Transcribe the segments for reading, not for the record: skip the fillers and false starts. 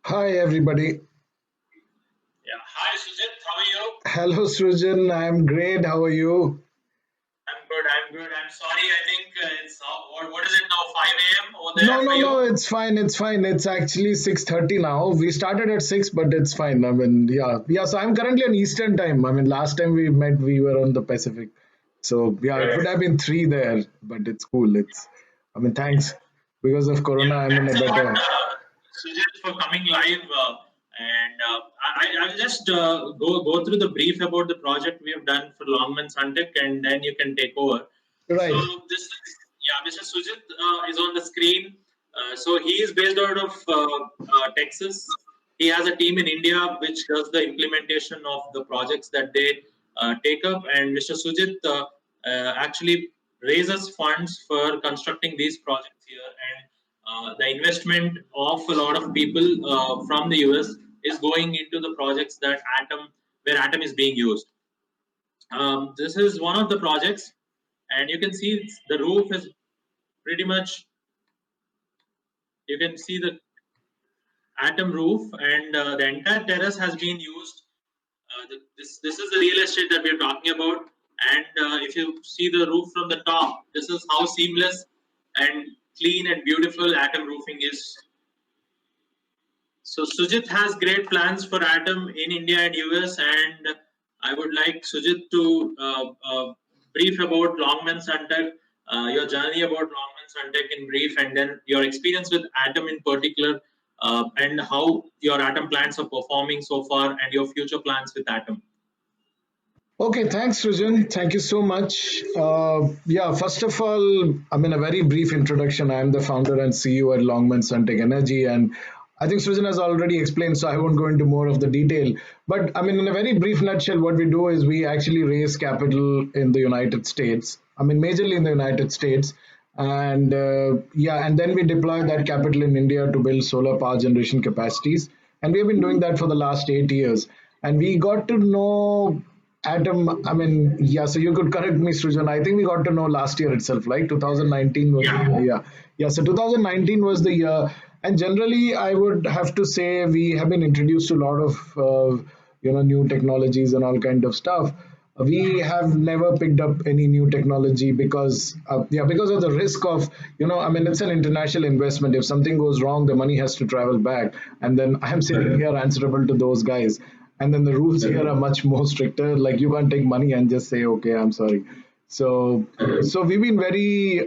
Hi, everybody. Yeah. Hi, Sujit. How are you? Hello, Srujan. I'm great. How are you? I'm good. I'm good. I'm sorry. I think it's what is it now? 5 a.m. over there No, for no, no. you. It's fine. It's fine. It's actually 6:30 now. We started at 6, but it's fine. I mean, yeah, yeah. So I'm currently on Eastern time. I mean, last time we met, we were on the Pacific. So yeah, it would Right. have been 3 there, but it's cool. I mean, thanks. Because of Corona, Yeah. I'm in a Thanks a lot, better. Sujit, for coming live. I'll just go through the brief about the project we have done for Longman Suntek, and then you can take over. So Right. this, yeah, Mr. Sujit is on the screen. So he is based out of Texas. He has a team in India which does the implementation of the projects that they take up. And Mr. Sujit actually raises funds for constructing these projects here. And the investment of a lot of people from the US is going into the projects that Atom, where Atom is being used. This is one of the projects, and you can see the roof is pretty much. You can see the Atom roof, and the entire terrace has been used. This is the real estate that we are talking about, and if you see the roof from the top, this is how seamless and clean and beautiful Atom roofing is. So Sujit has great plans for Atom in India and US, and I would like Sujit to brief about Longman Suntech, your journey about Longman Suntech in brief, and then your experience with Atom in particular, and how your Atom plans are performing so far, and your future plans with Atom. Okay, thanks, Srujan. Thank you so much. Yeah, first of all, I mean, a very brief introduction. I'm the founder and CEO at Longman Suntech Energy, and I think Srujan has already explained, so I won't go into more of the detail. But I mean, in a very brief nutshell, what we do is we actually raise capital in the United States. I mean, majorly in the United States, and yeah, and then we deploy that capital in India to build solar power generation capacities, and we have been doing that for the last 8 years. And we got to know Atom, I mean, yeah, so you could correct me, Srujan. I think we got to know last year itself, like 2019 was, Yeah. yeah, yeah. So 2019 was the year. And generally, I would have to say we have been introduced to a lot of, new technologies and all kind of stuff. We have never picked up any new technology because of the risk of, I mean, it's an international investment. If something goes wrong, the money has to travel back. And then I'm sitting here answerable to those guys, and then the rules here are much more stricter. Like, you can't take money and just say, okay, I'm sorry. So we've been very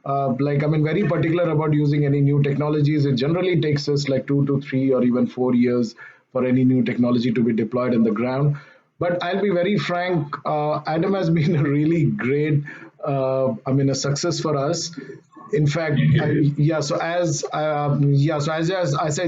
like, I mean, very particular about using any new technologies. It generally takes us like 2 to 3 or even 4 years for any new technology to be deployed in the ground. But I'll be very frank, Adam has been a really great, I mean, a success for us. In fact, yeah. So as I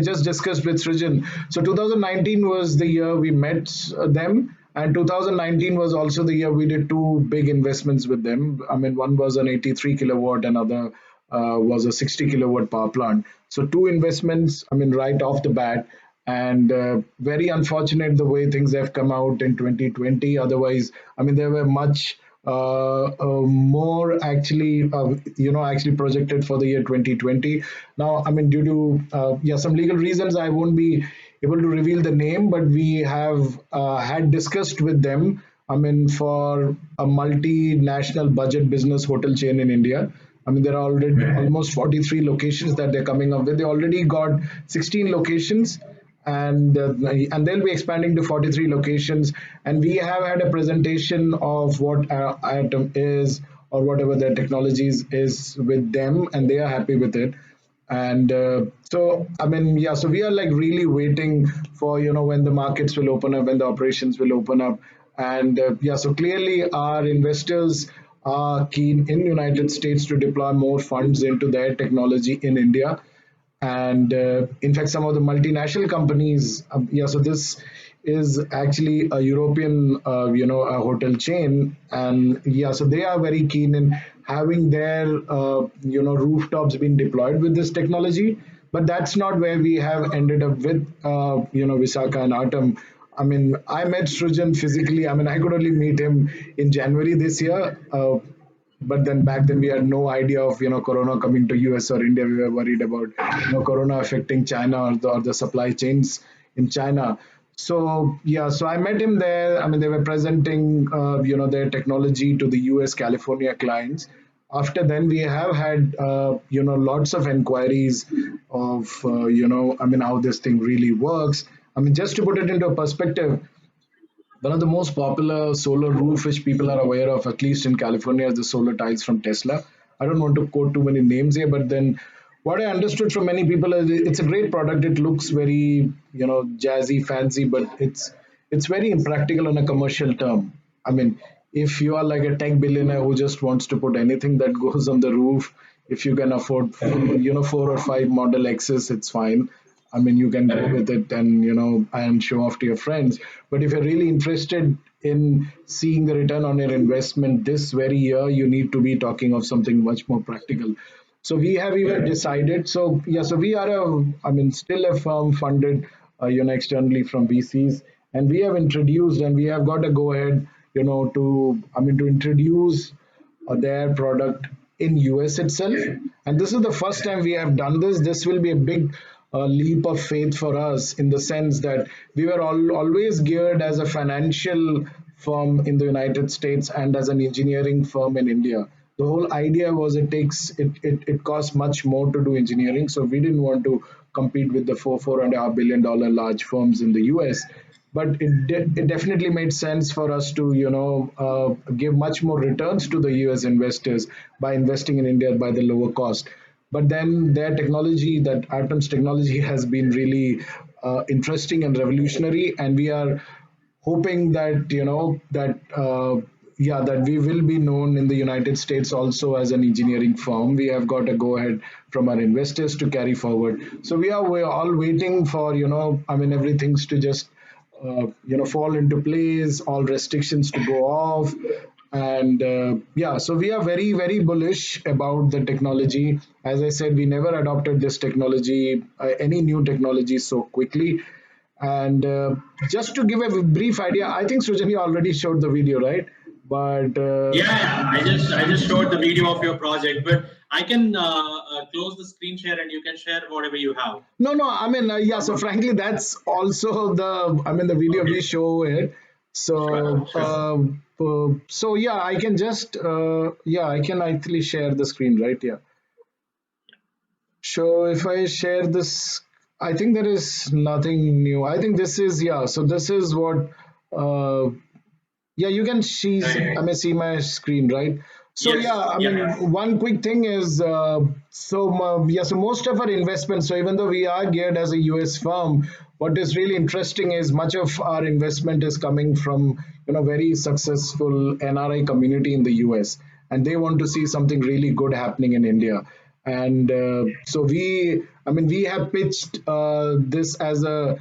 just discussed with Srijan, so 2019 was the year we met them, and 2019 was also the year we did two big investments with them. I mean, one was an 83 kilowatt, another was a 60 kilowatt power plant. So two investments. I mean, right off the bat, and very unfortunate the way things have come out in 2020. Otherwise, I mean, they were much more actually, actually projected for the year 2020. Now, I mean, due to some legal reasons, I won't be able to reveal the name, but we have had discussed with them. I mean, for a multinational budget business hotel chain in India. I mean, there are already almost 43 locations that they're coming up with. They already got 16 locations, and they'll be expanding to 43 locations. And we have had a presentation of what Atom is, or whatever their technologies is, with them, and they are happy with it. And so, I mean, yeah, so we are like really waiting for, when the markets will open up, when the operations will open up. And yeah, so clearly our investors are keen in United States to deploy more funds into their technology in India. And in fact, some of the multinational companies, yeah, so this is actually a European, a hotel chain. And yeah, so they are very keen in having their, rooftops being deployed with this technology. But that's not where we have ended up with, Visakha and Atom. I mean, I met Srujan physically. I mean, I could only meet him in January this year. but then back then we had no idea of corona coming to US or India. We were worried about corona affecting China, or the supply chains in China. So yeah, so I met him there. I mean, they were presenting their technology to the US California clients. After then, we have had lots of inquiries of I mean, how this thing really works. I mean, just to put it into perspective, one of the most popular solar roof which people are aware of, at least in California, is the solar tiles from Tesla. I don't want to quote too many names here, but then what I understood from many people is it's a great product. It looks very, jazzy, fancy, but it's very impractical on a commercial term. I mean, if you are like a tech billionaire who just wants to put anything that goes on the roof, if you can afford, four or five Model X's, it's fine. I mean, you can go with it and and show off to your friends. But if you're really interested in seeing the return on your investment this very year, you need to be talking of something much more practical. So we have even decided. So yeah, so we are I mean, still a firm funded, externally from VCs, and we have introduced and we have got a go ahead, to introduce their product in US itself. And this is the first time we have done this. This will be a big leap of faith for us, in the sense that we were always geared as a financial firm in the United States and as an engineering firm in India. The whole idea was it costs much more to do engineering, so we didn't want to compete with the $4.5 billion large firms in the US. But it definitely made sense for us to give much more returns to the US investors by investing in India by the lower cost. But then their technology, that ATUM's technology, has been really interesting and revolutionary, and we are hoping that that we will be known in the United States also as an engineering firm. We have got a go ahead from our investors to carry forward. So we're all waiting for I mean, everything's to just fall into place, all restrictions to go off. And yeah, so we are very, very bullish about the technology. As I said, we never adopted this technology, any new technology, so quickly. And just to give a brief idea, I think Sujani already showed the video, right? But Yeah, I just showed the video of your project, but I can close the screen share and you can share whatever you have. no, no, I mean, yeah, so frankly, that's also I mean, the video we Okay, show it. sure, So, sure. so yeah, I can just, yeah, I can actually share the screen, right? Yeah. So if I share this, I think there is nothing new. I think this is, yeah, so this is what, uh, yeah, you can I Right. mean, see my screen, right? So yeah, Yes. I Yeah. mean, one quick thing is, yeah, so most of our investments. So even though we are geared as a US firm, what is really interesting is much of our investment is coming from very successful NRI community in the US, and they want to see something really good happening in India. And so I mean, we have pitched this as a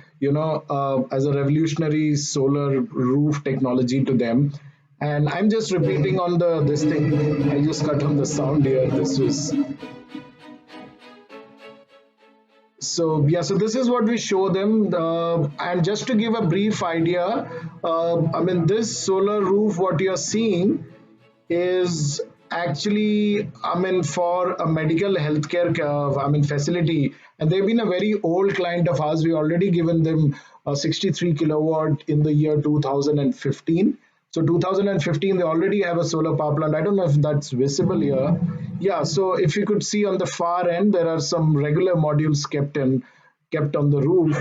as a revolutionary solar roof technology to them. And I'm just repeating on the this thing. I just cut on the sound here. This was so yeah, so this is what we show them. And just to give a brief idea, I mean, this solar roof, what you're seeing, is actually, I mean, for a medical healthcare, I mean, facility, and they've been a very old client of ours. We already given them a 63 kilowatt in the year 2015. So 2015, they already have a solar power plant. I don't know if that's visible here. Yeah, so if you could see on the far end, there are some regular modules kept on the roof.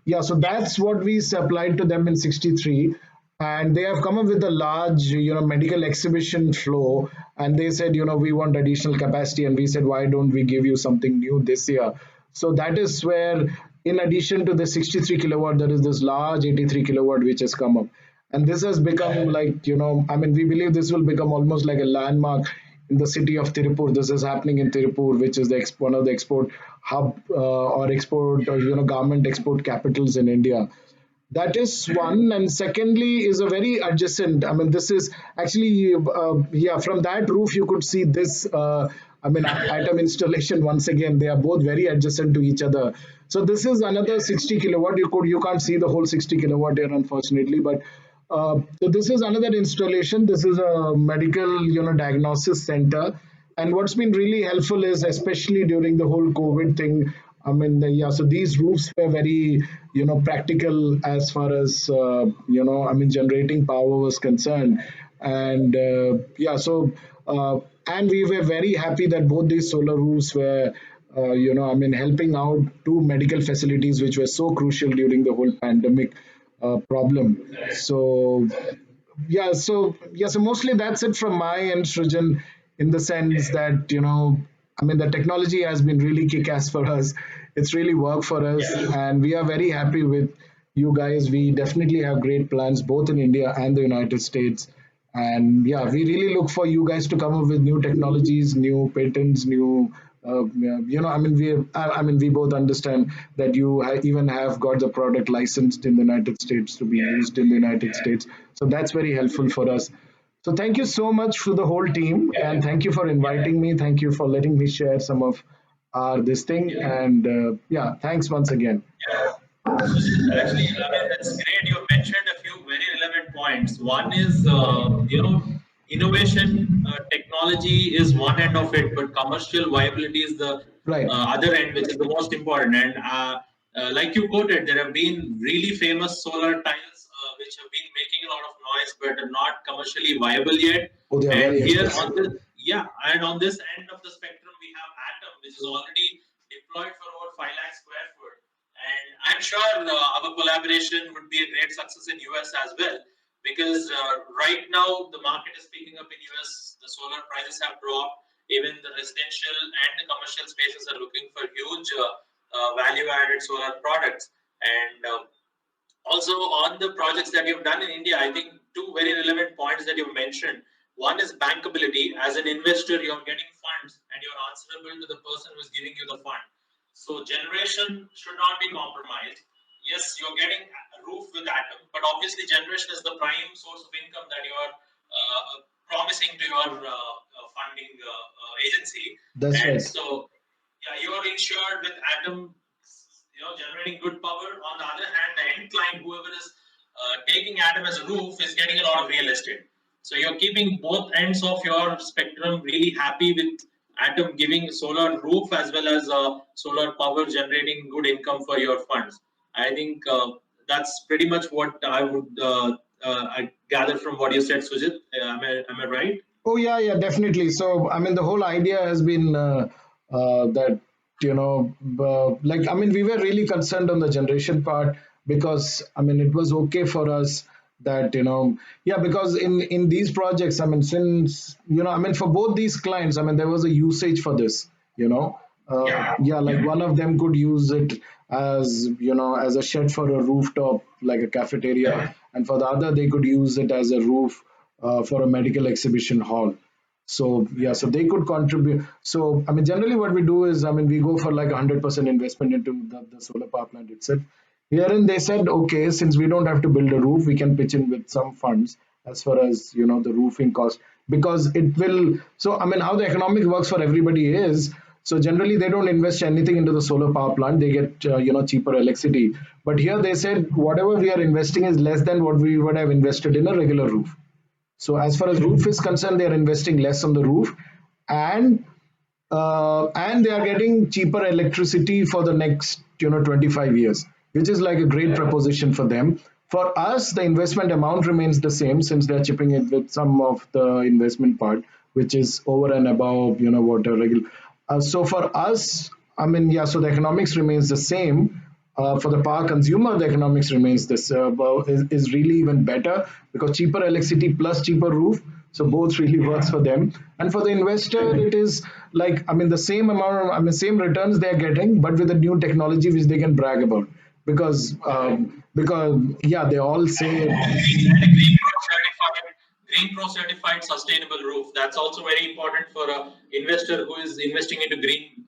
Yeah, so that's what we supplied to them in 63. And they have come up with a large medical exhibition flow, and they said we want additional capacity, and we said, why don't we give you something new this year? So that is where, in addition to the 63 kilowatt, there is this large 83 kilowatt which has come up. And this has become, like, I mean, we believe this will become almost like a landmark in the city of Tirupur. This is happening in Tirupur, which is one of the export hub, or export, or garment export capitals in India. That is one. And secondly is a very adjacent. I mean, this is actually, yeah, from that roof you could see this. I mean, atom installation. Once again, they are both very adjacent to each other. So this is another 60 kilowatt. You can't see the whole 60 kilowatt here, unfortunately, but So this is another installation. This is a medical, diagnosis center. And what's been really helpful is, especially during the whole COVID thing, I mean, so these roofs were very, practical as far as, generating power was concerned. And and we were very happy that both these solar roofs were, helping out two medical facilities which were so crucial during the whole pandemic problem. So mostly that's it from my end, Srijan, in the sense that the technology has been really kick-ass for us. It's really worked for us, and we are very happy with you guys. We definitely have great plans both in India and the United States. And yeah, we really look for you guys to come up with new technologies, new patents, new. We both understand that you even have got the product licensed in the United States to be used in the United States. So that's very helpful for us. So thank you so much for the whole team, and thank you for inviting me. Thank you for letting me share some of our this thing, and yeah, thanks once again. Actually, I mean, that's great. You mentioned a few very relevant points. One is, innovation, technology is one end of it, but commercial viability is the Right. other end, which is the most important. And like you quoted, there have been really famous solar tiles which have been making a lot of noise, but are not commercially viable yet. Oh, they are And very here expensive. on this, yeah, and on this end of the spectrum, we have Atom, which is already deployed for over 5 lakh square foot. And I'm sure our collaboration would be a great success in US as well, because right now the market is picking up in US. The solar prices have dropped. Even the residential and the commercial spaces are looking for huge value-added solar products. And also on the projects that you've done in India, I think two very relevant points that you've mentioned. One is bankability. As an investor, you're getting funds and you're answerable to the person who's giving you the fund. So generation should not be compromised. Yes, you're getting a roof with Atom, but obviously generation is the prime source of income that you're promising to your funding agency. That's And right. so, yeah, you're insured with Atom, generating good power. On the other hand, the end client, whoever is taking Atom as a roof, is getting a lot of real estate. So you're keeping both ends of your spectrum really happy with Atom giving solar roof as well as solar power generating good income for your funds. I think that's pretty much what I would I gather from what you said, Sujit. Am I right? Oh yeah, yeah, definitely. So I mean, the whole idea has been that we were really concerned on the generation part because it was okay for us that yeah, because in these projects, since for both these clients, there was a usage for this, yeah, like one of them could use it as as a shed for a rooftop, like a cafeteria, and for the other they could use it as a roof for a medical exhibition hall. So yeah, so they could contribute. So generally what we do is, we go for like 100% investment into the solar power plant itself. Herein they said, okay, since we don't have to build a roof, we can pitch in with some funds as far as the roofing cost, because it will. So how the economic works for everybody is, so generally they don't invest anything into the solar power plant. They get cheaper electricity. But here they said whatever we are investing is less than what we would have invested in a regular roof. So as far as roof is concerned, they are investing less on the roof, and they are getting cheaper electricity for the next 25 years, which is like a great proposition for them. For us, the investment amount remains the same since they're chipping it with some of the investment part, which is over and above what a regular. So for us, yeah, so the economics remains the same. For the power consumer, the economics remains this is really even better because cheaper electricity plus cheaper roof, so both really works for them. And for the investor, it is like the same amount, same returns they are getting, but with a new technology which they can brag about. Because yeah, they all say. And a Green Pro certified sustainable roof. That's also very important for a investor who is investing into green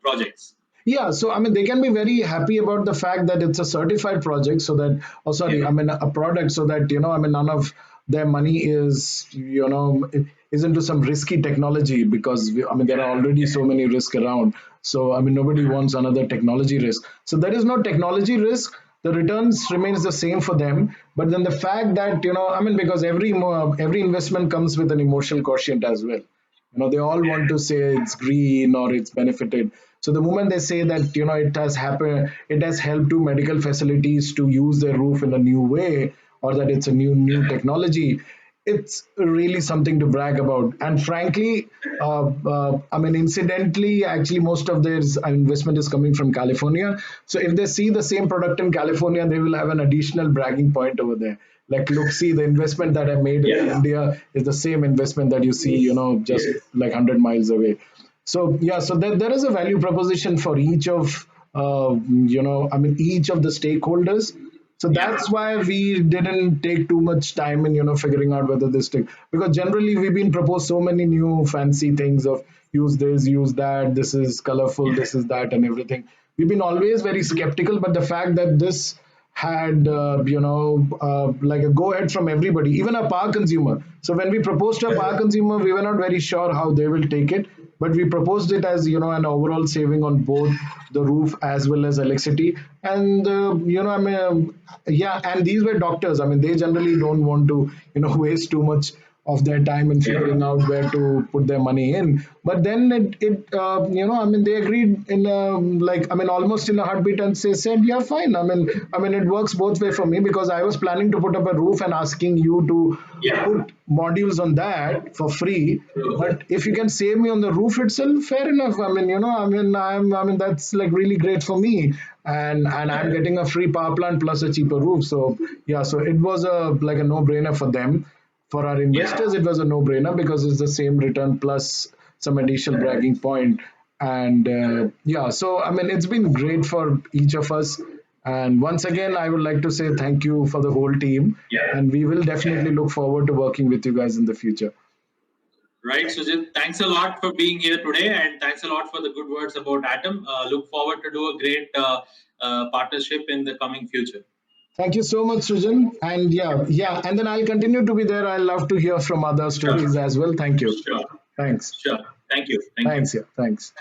projects. Yeah, so they can be very happy about the fact that it's a certified project, so that, oh sorry, a product, so that none of their money is is into some risky technology, because there are already so many risks around. So nobody wants another technology risk. So there is no technology risk. the returns remains the same for them. But then the fact that, I mean, because every investment comes with an emotional quotient as well. They all want to say it's green or it's benefited. So the moment they say that, it has happened, it has helped to medical facilities to use their roof in a new way, or that it's a new technology, it's really something to brag about. And frankly, I mean, incidentally, actually, most of their investment is coming from California. So if they see the same product in California, they will have an additional bragging point over there. Like, look, see, the investment that I made in India is the same investment that you see, just like 100 miles away. So yeah, so there is a value proposition for each of, I mean, each of the stakeholders. So that's why we didn't take too much time in, figuring out whether this thing, because generally we've been proposed so many new fancy things of use this, use that, this is colorful, this is that, and everything. We've been always very skeptical, but the fact that this had, like a go ahead from everybody, even a power consumer. So when we proposed to a power consumer, we were not very sure how they will take it, but we proposed it as, an overall saving on both the roof as well as electricity. And I mean, yeah, and these were doctors. I mean, they generally don't want to, waste too much of their time in figuring out where to put their money in. But then I mean, they agreed in like, I mean, almost in a heartbeat, and said, yeah, fine. I mean, it works both way for me, because I was planning to put up a roof and asking you to put modules on that for free. But if you can save me on the roof itself, fair enough. I mean, I mean, that's like really great for me. And I'm getting a free power plant plus a cheaper roof. So yeah, so it was like a no brainer for them. For our investors, it was a no brainer because it's the same return plus some additional bragging point. And yeah, so I mean, it's been great for each of us. And once again, I would like to say thank you for the whole team. And we will definitely look forward to working with you guys in the future. Right, Sujit. Thanks a lot for being here today, and thanks a lot for the good words about ATUM. Look forward to do a great partnership in the coming future. Thank you so much, Sujan. And yeah, and then I'll continue to be there. I love to hear from other Sure, stories as well. Thank you. sure, Thanks. sure. Thank you. Thank you. Thanks. Yeah, thanks.